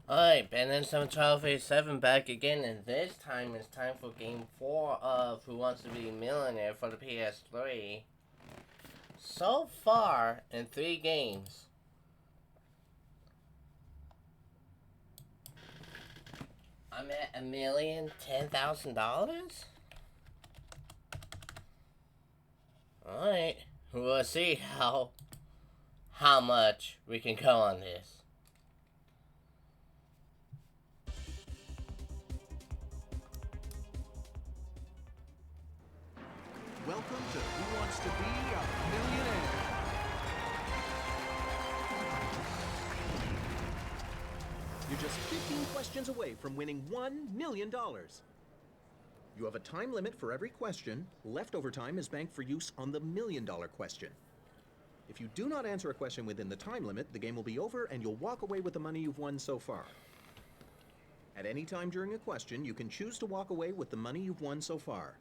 Alright, Ben and 7 back again, and this time it's time for game 4 of Who Wants to Be a Millionaire for the PS3. So far, in 3 games, I'm at $1,010,000? Alright, we'll see how much we can go on this. Welcome to Who Wants to Be a Millionaire? You're just 15 questions away from winning $1 million. You have a time limit for every question. Leftover time is banked for use on the $1 million question. If you do not answer a question within the time limit, the game will be over and you'll walk away with the money you've won so far. At any time during a question, you can choose to walk away with the money you've won so far.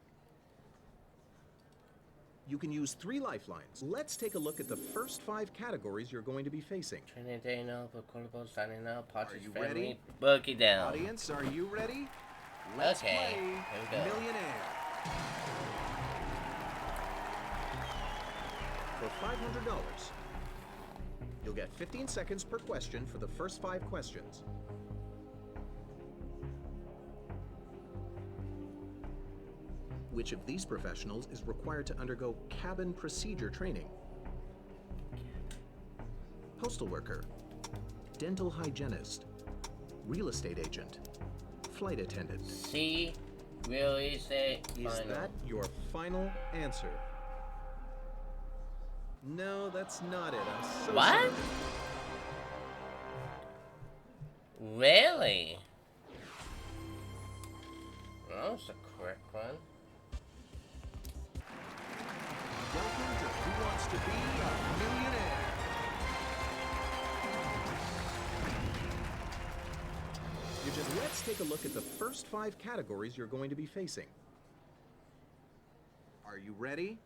You can use 3 lifelines. Let's take a look at the first 5 categories you're going to be facing. Trinidad, Botanical, signing out, Partridge, Are you family, ready? Boogie down. Audience, are you ready? Let's Okay, play here we go. Millionaire. For $500, you'll get 15 seconds per question for the first 5 questions. Which of these professionals is required to undergo cabin procedure training? Postal worker, dental hygienist, real estate agent, flight attendant. C, real estate, Is final. that your final answer? No, that's not it. I'm so What? sorry. Really? Well, that's a quick one. Welcome to Who Wants to Be a Millionaire? Let's take a look at the first 5 categories you're going to be facing. Are you ready?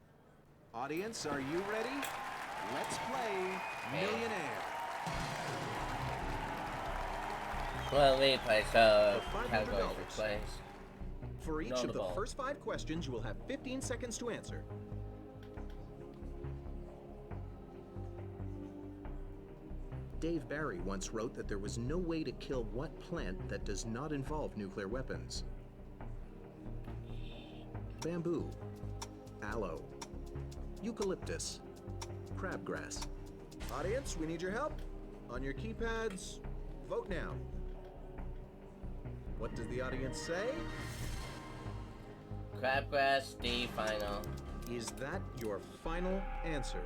Audience, are you ready? Let's play Millionaire. Well, we play so For $500. categories replace. For each of the Notable. first 5 questions, you will have 15 seconds to answer. Dave Barry once wrote that there was no way to kill what plant that does not involve nuclear weapons. Bamboo, aloe, eucalyptus, crabgrass. Audience, we need your help. On your keypads, vote now. What does the audience say? Crabgrass, D, final. Is that your final answer?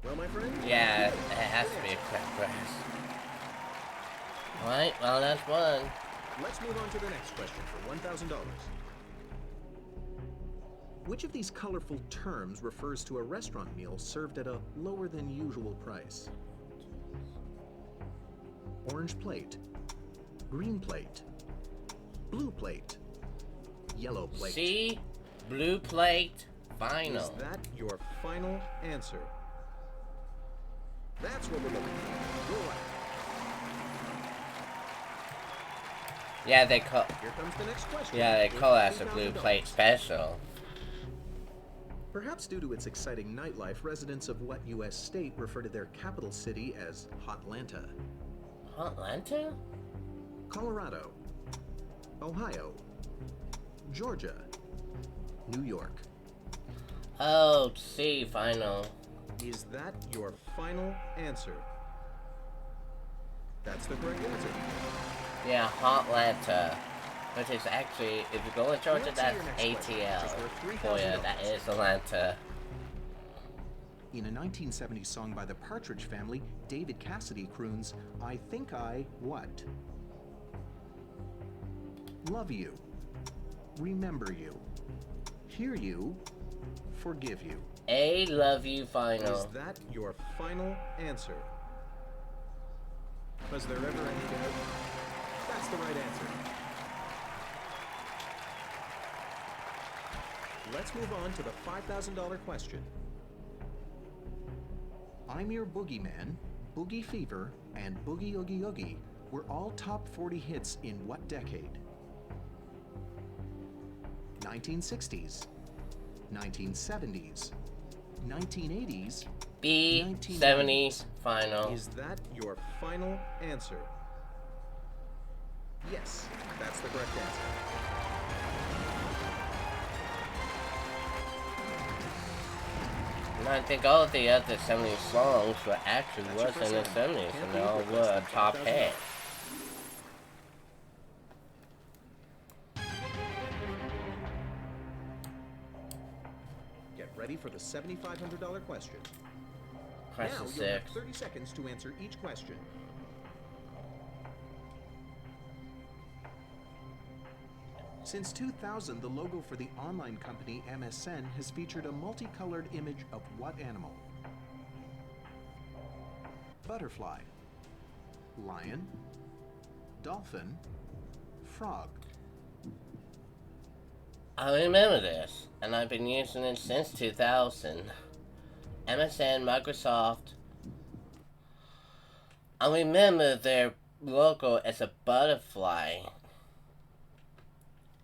Well, my friend? Yeah, it has to be a crabgrass. Alright, well, that's one. Let's move on to the next question for $1,000. Which of these colorful terms refers to a restaurant meal served at a lower than usual price? Orange plate, green plate, blue plate, yellow plate. C, blue plate, final. Is that your final answer? That's what we're looking for. Go right. Yeah, they call. Here comes the next question. Yeah, they With call us a blue $3,000. plate special. Perhaps due to its exciting nightlife, residents of what U.S. state refer to their capital city as Hotlanta? Hotlanta? Colorado, Ohio, Georgia, New York. Oh, C, final. Is that your final answer? That's the correct answer. Yeah, Hotlanta. Which is actually, if you go in Georgia, Let's see that's your next question, ATL. which is worth Oh yeah, $3,000. that is Atlanta. In a 1970s song by the Partridge family, David Cassidy croons, "I think I what? Love you, remember you, hear you, forgive you." A, love you, Is final. that your final answer? Was there ever any doubt? That's the right answer. Let's move on to the $5,000 question. I'm your boogeyman, Boogie Fever and Boogie Oogie Oogie were all top 40 hits in what decade? 1960s, 1970s, 1980s, B, 70s, final. Is that your final answer? Yes, that's the correct answer. And I think all of the other 70s songs were actually was in the 70s, and they all were a top hit. Get ready for the $7,500 question. Question Now you'll have 6. 30 seconds to answer each question. Since 2000, the logo for the online company MSN has featured a multicolored image of what animal? Butterfly, lion, dolphin, frog. I remember this, and I've been using it since 2000. MSN, Microsoft. I remember their logo as a butterfly.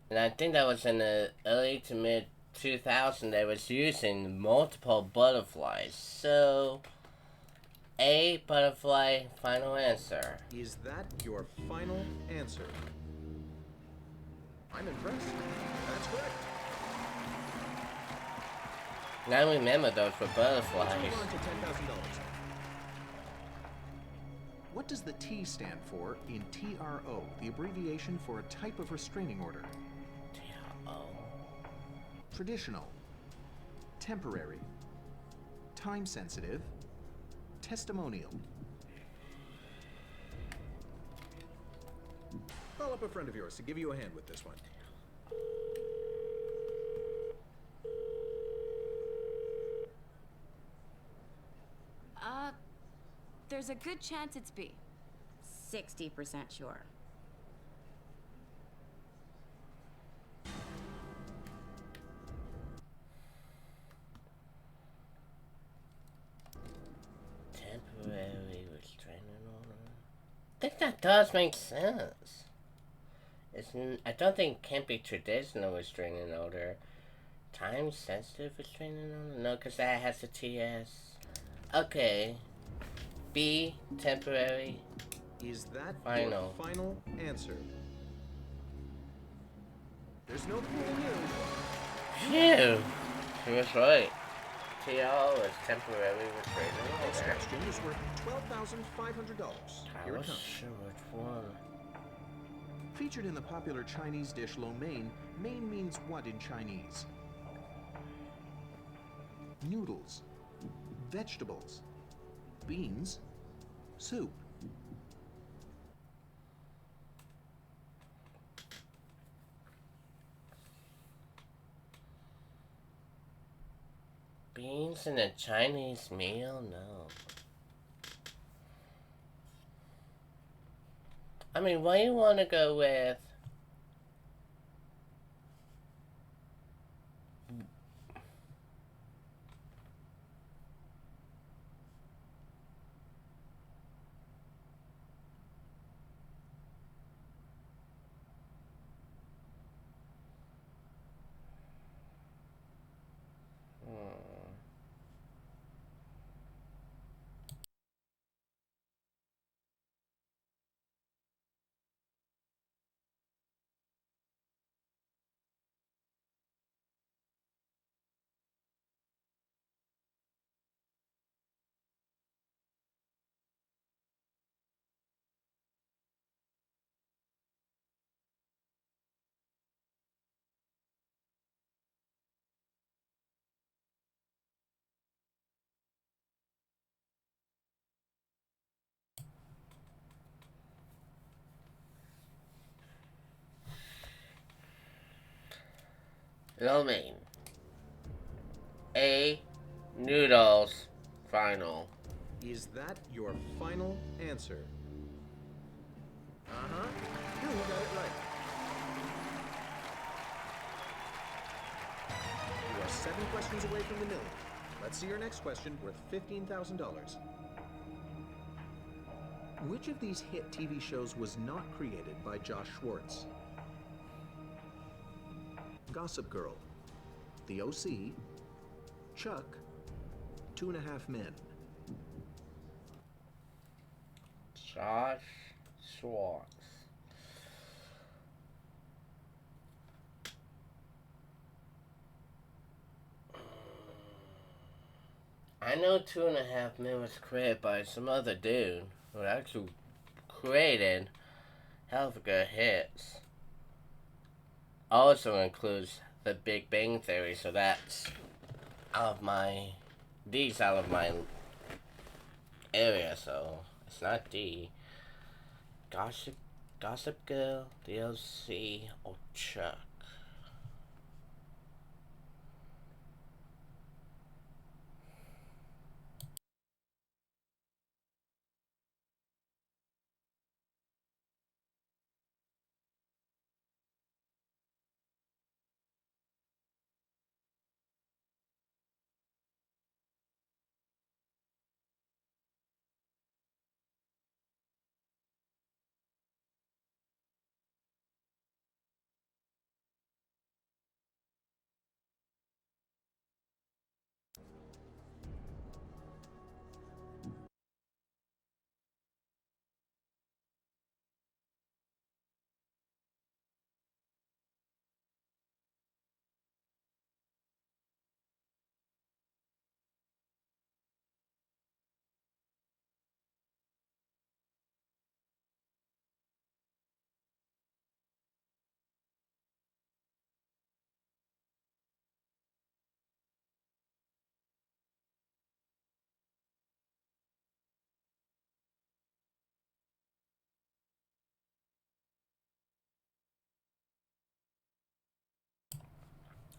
And I think that was in the early to mid 2000. They was using multiple butterflies. So, A, butterfly, final answer. Is that your final answer? I'm impressed. That's correct. Now remember those were butterflies. Let's move on to $10,000. What does the T stand for in TRO, the abbreviation for a type of restraining order? TRO. Traditional, temporary, time-sensitive, testimonial. Call up a friend of yours to give you a hand with this one. There's a good chance it's B. 60% sure. Temporary restraining order. I think that does make sense. I don't think it can be traditional restraining order. Time sensitive restraining order? No, because that has a TS. Okay. B, temporary. Is that Final. your final answer? There's no fooling you. Phew. She was right. TL is temporary restraining Next order. question is worth $12,500. I Here it was comes. sure which one. Featured in the popular Chinese dish lo mein, mein means what in Chinese? Noodles, vegetables, beans, soup. Beans in a Chinese meal? No. I mean, what do you want to go with? Lo mein. A, noodles, final. Is that your final answer? Uh-huh. You got it right. You are 7 questions away from the million. Let's see your next question worth $15,000. Which of these hit TV shows was not created by Josh Schwartz? Gossip Girl, The OC, Chuck, 2.5 Men. Josh Schwartz. I know 2.5 Men was created by some other dude who actually created hell of good hits. Also includes The Big Bang Theory, so that's out of my area, so it's not D. Gossip Girl, DLC, or Chuck.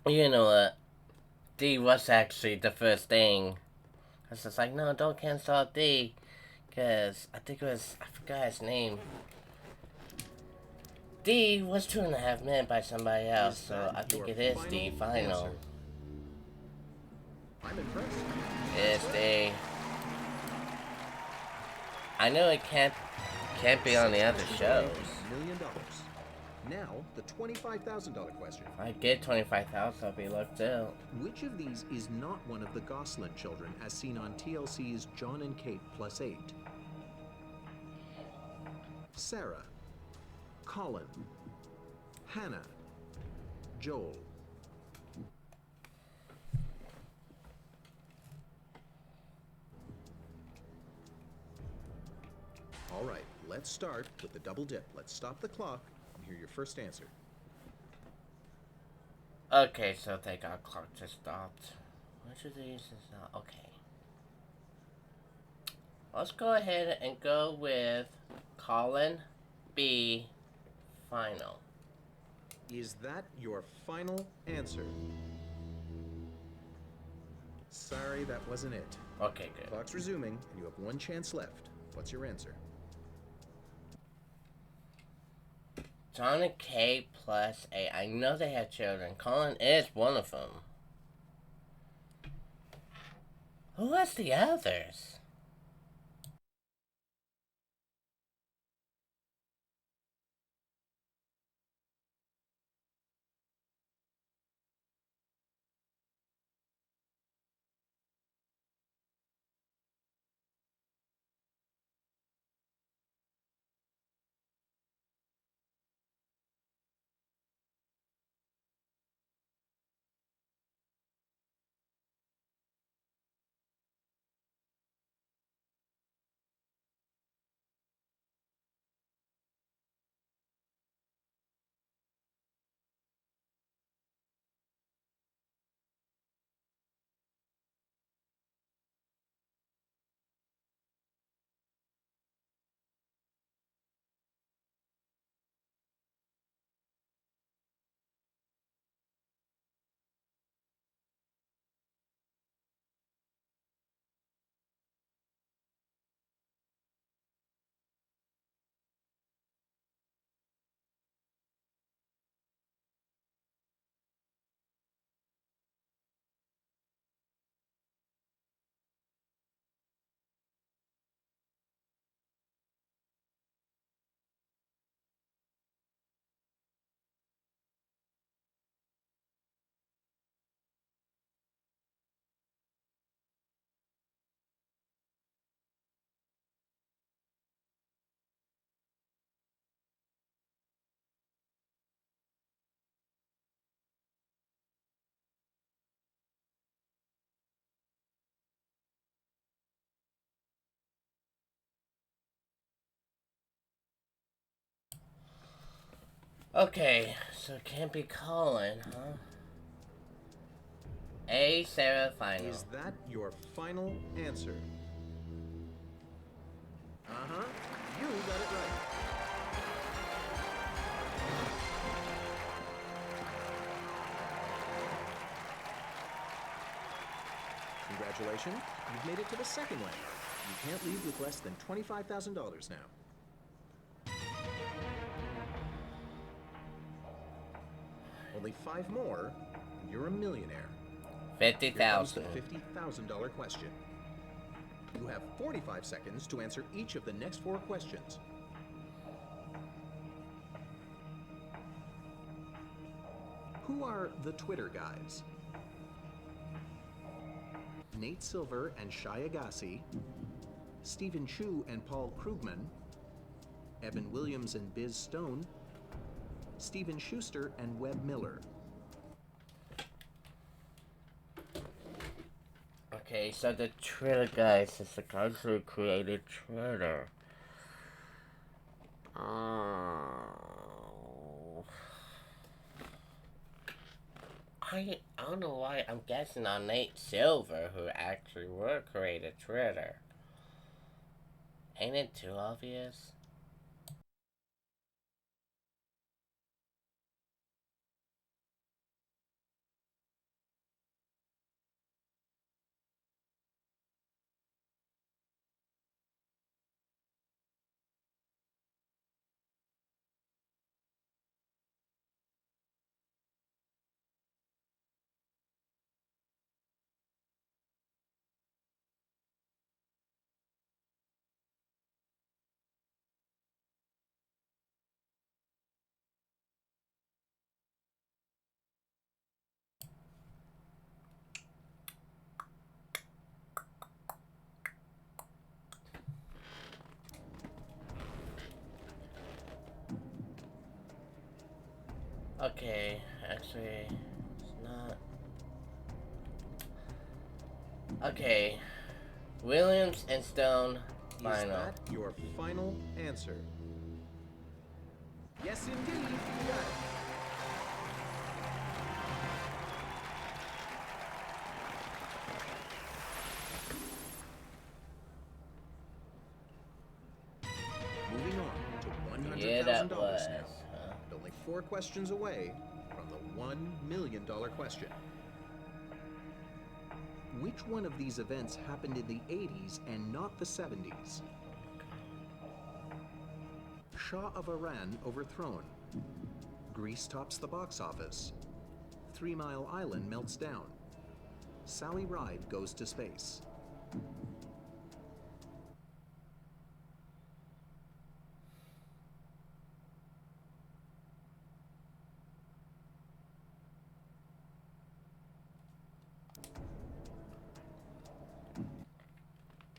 You know what? D was actually the first thing. I was just like, no, don't cancel out D. Because I think it was, I forgot his name. D was 2.5 Men by somebody else, so I think it is D final. Answer? I'm impressed. It's D. I know it can't be on the other shows. $1 million. Now, the $25,000 question. If I get 25,000, I'll be looked out. Which of these is not one of the Gosselin children as seen on TLC's John and Kate +8? Sarah, Colin, Hannah, Joel. All right, let's start with the double dip. Let's stop the clock and hear your first answer. Okay, so they got clock just stopped. Which of these is not? Okay. Let's go ahead and go with Colin B. Final. Is that your final answer? Sorry, that wasn't it. Okay, good. Clock's resuming, and you have one chance left. What's your answer? John and Kate +8. I know they have children. Colin is one of them. Who was the others? Okay, so it can't be Colin, huh? A Sarah final. Is that your final answer? Uh-huh. You got it right. Congratulations, you've made it to the second round. You can't leave with less than $25,000 now. Only 5 more, and you're a millionaire. Here comes the $50,000. $50,000 question. You have 45 seconds to answer each of the next 4 questions. Who are the Twitter guys? Nate Silver and Shai Agassi, Stephen Chu and Paul Krugman, Evan Williams and Biz Stone, Steven Schuster and Webb Miller. Okay, so the Twitter guys is the guys who created Twitter. I don't know why I'm guessing on Nate Silver, who actually would create a Twitter. Ain't it too obvious? Okay, actually, it's not. Okay, Williams and Stone, final. Is that your final answer? Yes, indeed, you got it. Moving on to $100,000 Yeah, that now. was. Huh? And only 4 questions away from the $1 million question. Which one of these events happened in the 80s and not the 70s? Shah of Iran overthrown. Greece tops the box office. 3 Mile Island melts down. Sally Ride goes to space.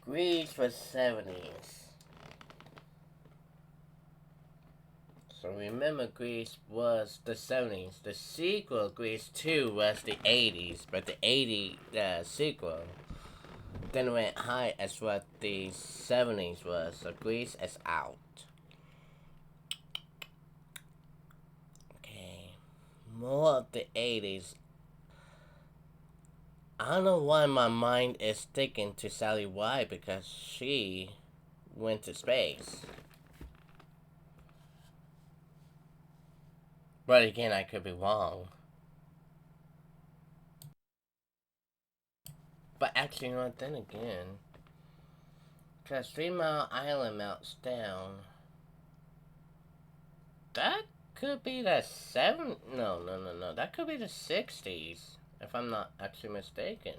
Grease was 70s. So remember, Grease was the 70s. The sequel, Grease 2, was the 80s, but the 80 sequel then went high as what the 70s was. So Grease is out. Okay, more of the 80s. I don't know why my mind is sticking to Sally White because she went to space. But again, I could be wrong. But actually, you know what, then again, because 3 Mile Island melts down, that could be the 7. No. That could be the 60s, if I'm not actually mistaken.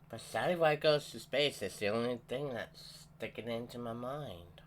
But Sally White Goes to Space is the only thing that's sticking into my mind.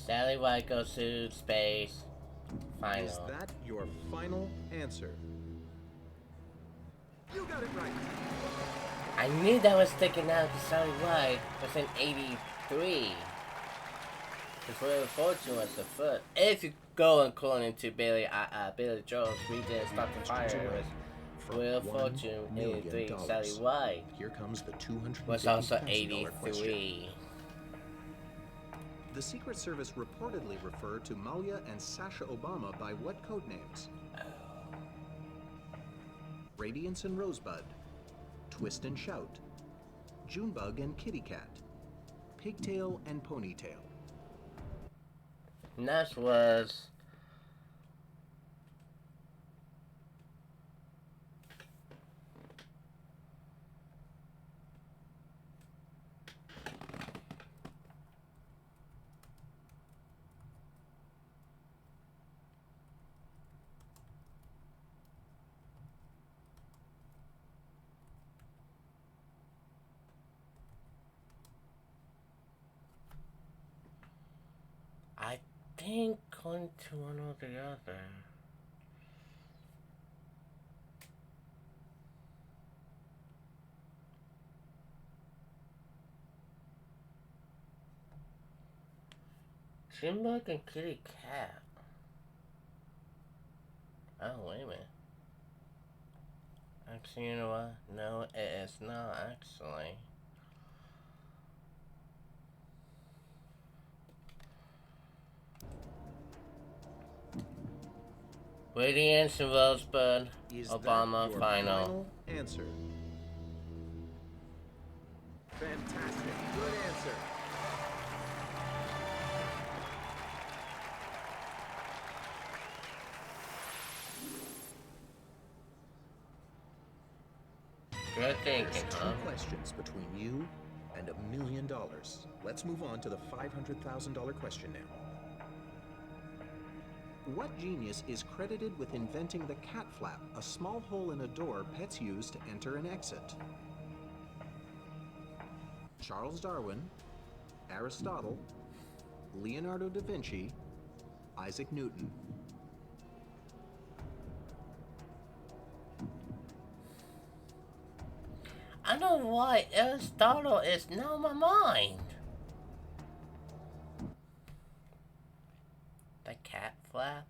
Sally White goes to space. Final. Is that your final answer? You got it right. I knew that was sticking out because Sally White was in 83. Because Wheel of Fortune was the foot. If you go according to Billy Joel's, we didn't start the fire. It was Wheel of Fortune 83. Sally White Here comes the $250,000 was also question. 83. The Secret Service reportedly referred to Malia and Sasha Obama by what code names? Radiance and Rosebud, Twist and Shout, Junebug and Kitty Cat, Pigtail and Ponytail. And that was I think going to one or the other. Junebug and Kitty Cat. Oh, wait a minute. Actually, you know what? No, it is not, actually. Radiance and Rosebud, Is Obama, that your final. answer? Fantastic. Good answer. Good thinking, There's huh? 2 questions between you and $1 million. Let's move on to the $500,000 question now. What genius is credited with inventing the cat flap, a small hole in a door pets use to enter and exit? Charles Darwin, Aristotle, Leonardo da Vinci, Isaac Newton. I know why Aristotle is now in my mind. The cat flap.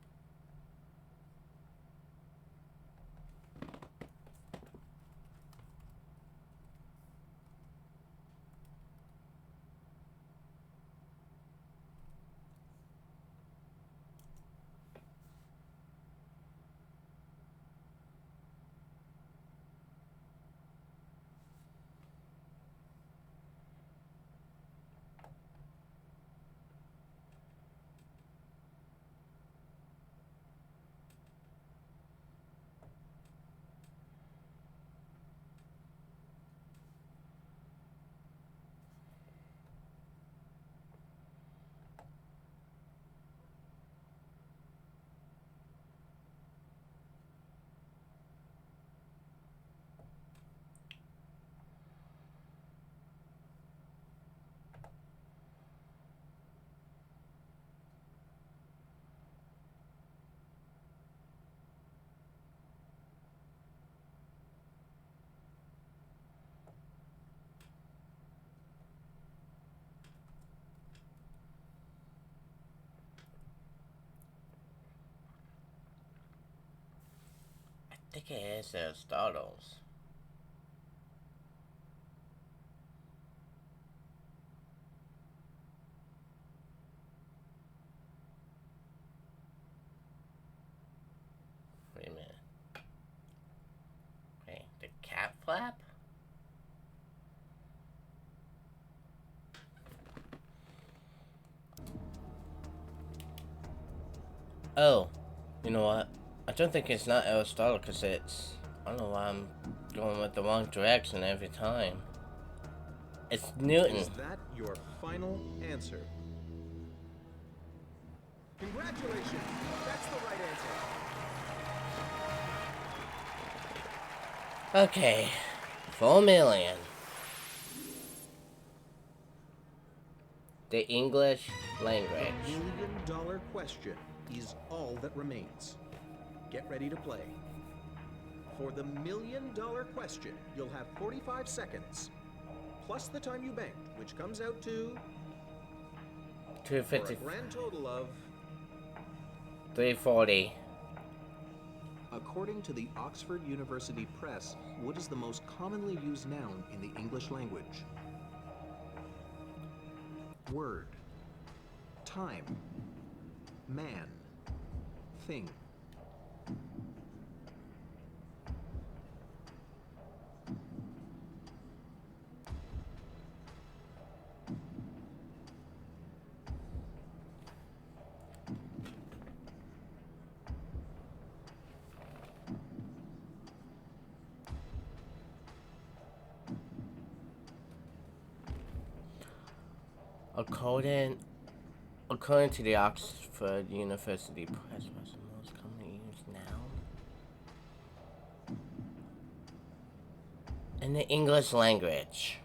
I think it is Aristotle's. Wait a minute. Okay, the cat flap? Oh, you know what? I don't think it's not Aristotle because it's... I don't know why I'm going with the wrong direction every time. It's Newton. Is that your final answer? Congratulations! That's the right answer. Okay, 4 million. The English The language. $1 million question is all that remains. Get ready to play. For the $1 million question, you'll have 45 seconds, plus the time you banked, which comes out to for a 250. grand total of, 340. according to the Oxford University Press, what is the most commonly used noun in the English language? Word, time, man, thing. According to the Oxford University Press, what's the most commonly used noun in the English language?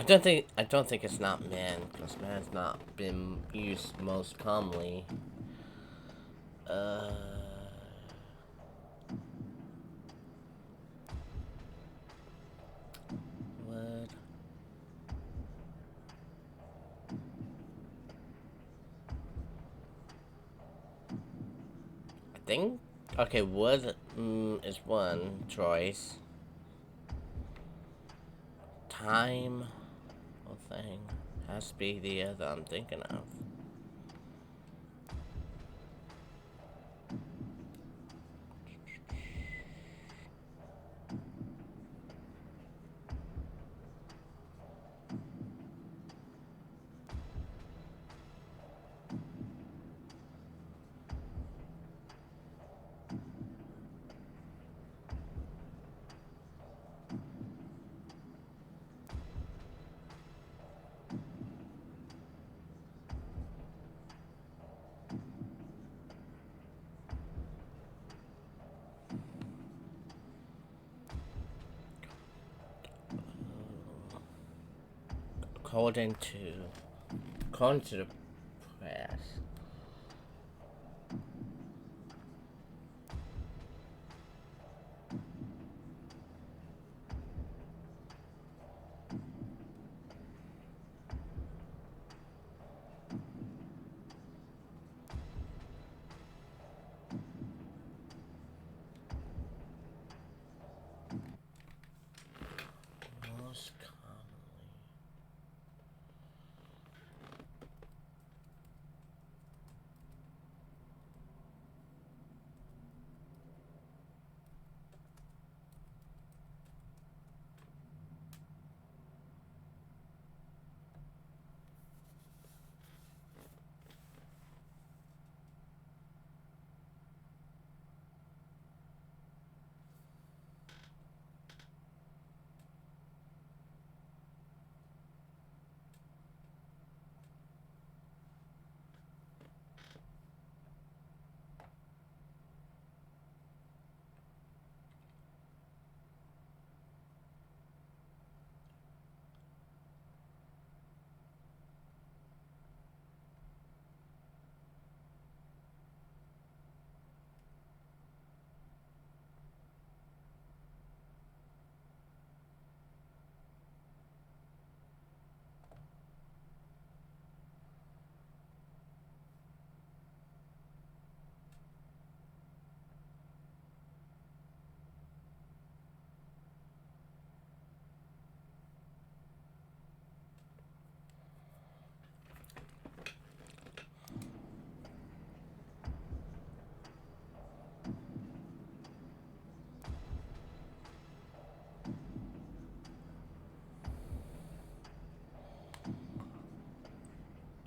I don't think it's not man, because man's not been used most commonly. Would I think okay, would is one choice. Time thing has to be the other I'm thinking of. According to the press. Most commonly.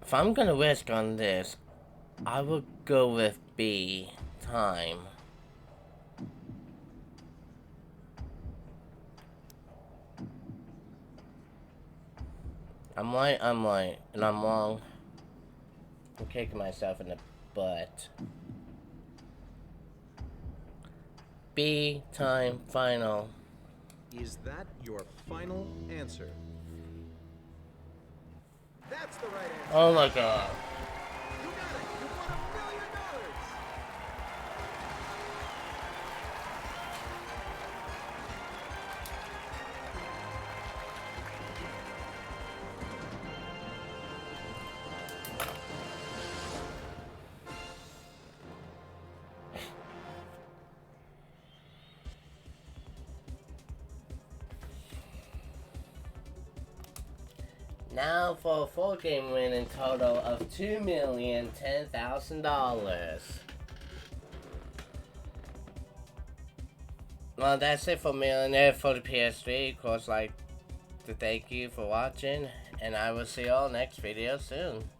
If I'm gonna risk on this, I will go with B, time. I'm right, and I'm wrong. I'm kicking myself in the butt. B, time, final. Is that your final answer? That's the right answer. Oh my god. You got it. You won $1 million. Now for a full game winning total of $2,010,000. Well, that's it for Millionaire for the PS3. Of course, like to thank you for watching, and I will see y'all next video soon.